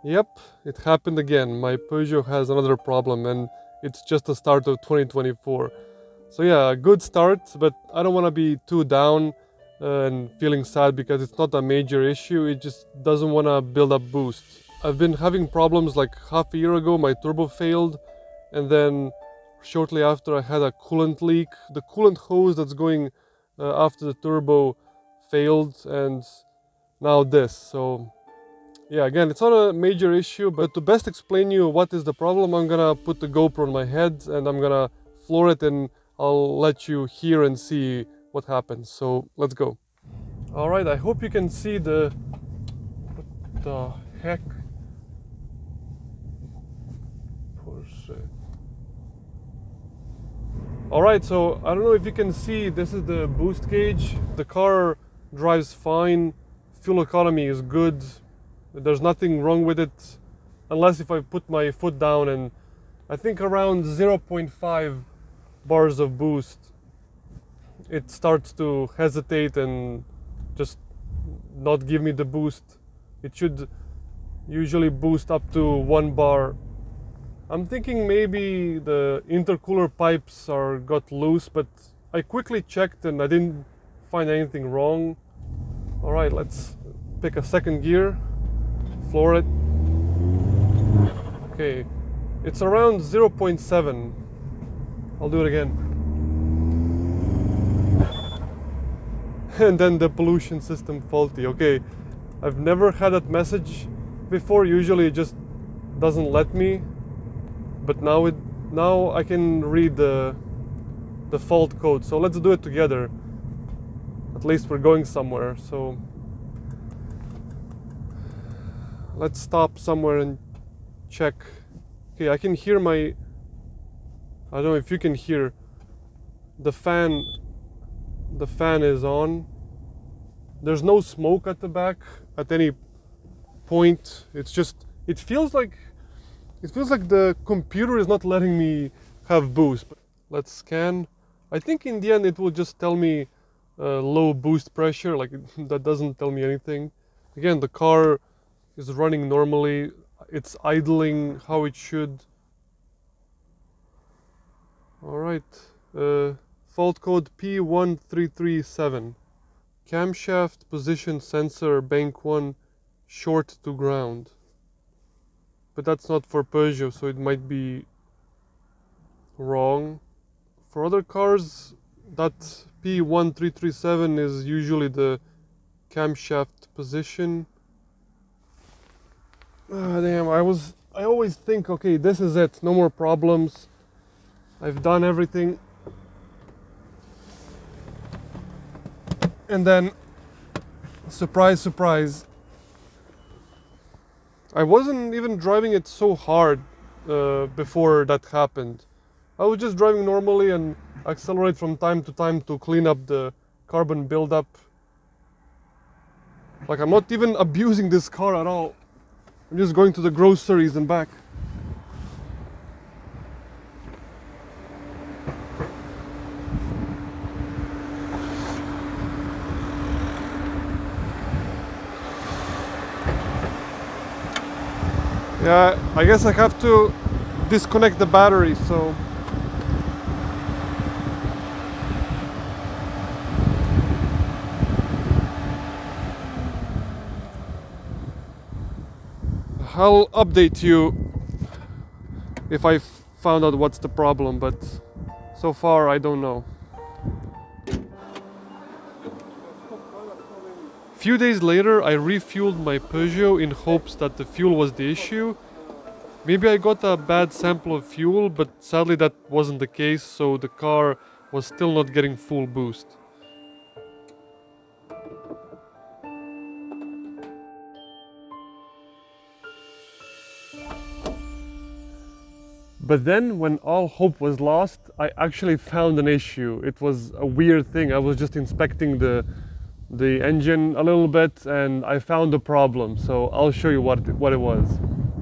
Yep, it happened again. My Peugeot has another problem and it's just the start of 2024. So yeah, a good start, but I don't want to be too down and feeling sad because it's not a major issue. It just doesn't want to build up boost. I've been having problems like half a year ago, my turbo failed, and then shortly after I had a coolant leak. The coolant hose that's going after the turbo failed, and now this. So yeah, again, it's not a major issue, but to best explain you what is the problem, I'm gonna put the GoPro on my head and I'm gonna floor it and I'll let you hear and see what happens. So let's go. All right, I hope you can see what the heck. Porsche. All right, so I don't know if you can see, this is the boost gauge. The car drives fine, fuel economy is good. There's nothing wrong with it, unless if I put my foot down, and I think around 0.5 bars of boost, it starts to hesitate and just not give me the boost. It should usually boost up to 1 bar. I'm thinking maybe the intercooler pipes got loose, but I quickly checked and I didn't find anything wrong. All right, let's pick a second gear. Floor it. Okay, it's around 0.7. I'll do it again. And then the pollution system faulty. Okay, I've never had that message before. Usually it just doesn't let me, but now I can read the fault code. So let's do it together. At least we're going somewhere. So let's stop somewhere and check. Okay, I can hear I don't know if you can hear the fan. The fan is on. There's no smoke at the back at any point. It's just, it feels like the computer is not letting me have boost. Let's scan. I think in the end it will just tell me low boost pressure, like that doesn't tell me anything. Again, the car is running normally. It's idling how it should. All right, fault code P1337. Camshaft position sensor bank 1 short to ground. But that's not for Peugeot, so it might be wrong. For other cars, that P1337 is usually the camshaft position. Damn, I always think, okay, this is it, no more problems. I've done everything. And then, surprise, surprise, I wasn't even driving it so hard before that happened. I was just driving normally and accelerate from time to time to clean up the carbon buildup. Like, I'm not even abusing this car at all. I'm just going to the groceries and back. Yeah, I guess I have to disconnect the battery, so. I'll update you if I found out what's the problem, but so far I don't know. A few days later, I refueled my Peugeot in hopes that the fuel was the issue. Maybe I got a bad sample of fuel, but sadly that wasn't the case, so the car was still not getting full boost. But then, when all hope was lost, I actually found an issue. It was a weird thing. I was just inspecting the engine a little bit and I found a problem. So I'll show you what it was.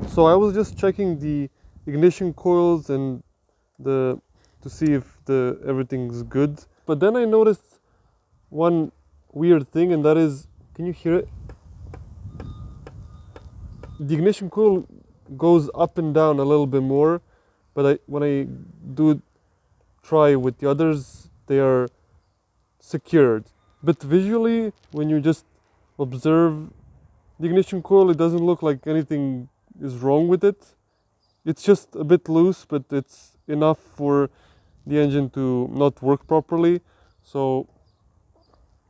So I was just checking the ignition coils and to see if everything's good. But then I noticed one weird thing, and that is, can you hear it? the ignition coil goes up and down a little bit more, but when I do try with the others, they are secured. But visually, when you just observe the ignition coil, it doesn't look like anything is wrong with it. It's just a bit loose, but it's enough for the engine to not work properly. So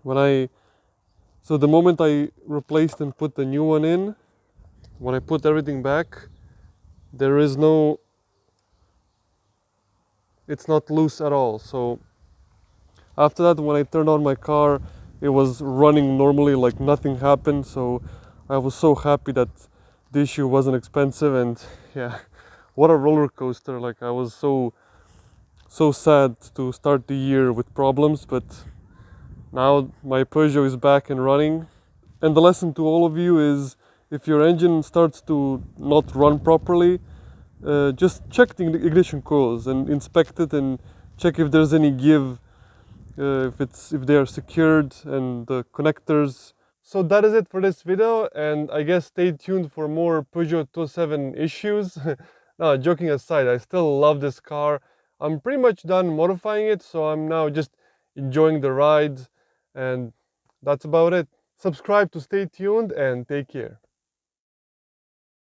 the moment I replaced and put the new one in, when I put everything back, it's not loose at all. So after that, when I turned on my car, it was running normally, like nothing happened. So I was so happy that the issue wasn't expensive. And yeah, what a roller coaster. Like, I was so sad to start the year with problems, but now my Peugeot is back and running. And the lesson to all of you is, if your engine starts to not run properly, just check the ignition coils and inspect it and check if there's any give, if they are secured, and the connectors. So that is it for this video, and I guess stay tuned for more Peugeot 207 issues. No, joking aside, I still love this car. I'm pretty much done modifying it, so I'm now just enjoying the ride, and that's about it. Subscribe to stay tuned, and take care.